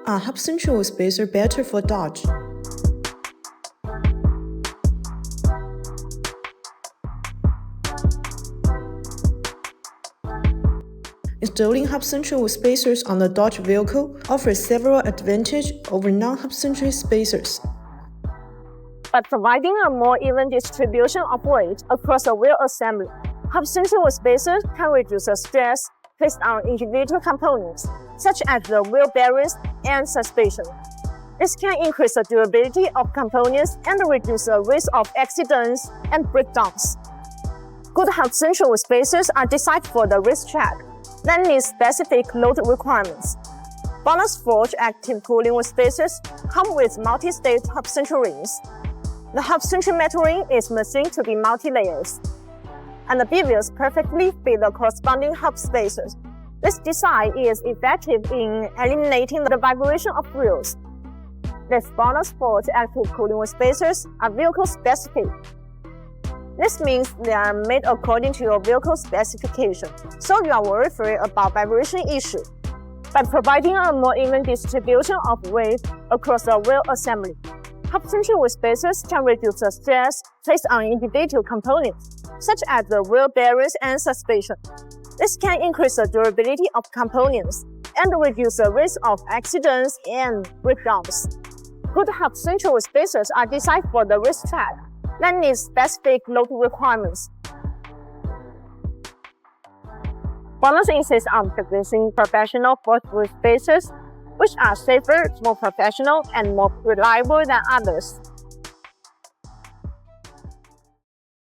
Are Hubcentric spacers better for Dodge? Installing Hubcentric spacers on the Dodge vehicle offers several advantages over non-Hubcentric spacers. By providing a more even distribution of weight across the wheel assembly, Hubcentric spacers can reduce the stress placed on individual components, such as the wheel bearings and suspension. This can increase the durability of components and reduce the risk of accidents and breakdowns. Good Hubcentric spacers are designed for the racetrack that need specific load requirements. BONOSS forged active cooling spacers come with multi-stage Hubcentric rings. The Hubcentric metal ring is machined to be multi-layers, and the beavers perfectly fit the corresponding hub spacers. This design is effective in eliminating the vibration of wheels. These BONOSS forged active cooling spacers are vehicle-specific. This means they are made according to your vehicle specification, so you are worry-free about vibration issue. By providing a more even distribution of weight across the wheel assembly, Hubcentric spacers can reduce the stress placed on individual components, such as the wheel bearings and suspension. This can increase the durability of components and reduce the risk of accidents and breakdowns. Good Hubcentric spacers are designed for the racetrack that need specific load requirements. BONOSS insists on producing professional forged spacers, which are safer, more professional, and more reliable than others.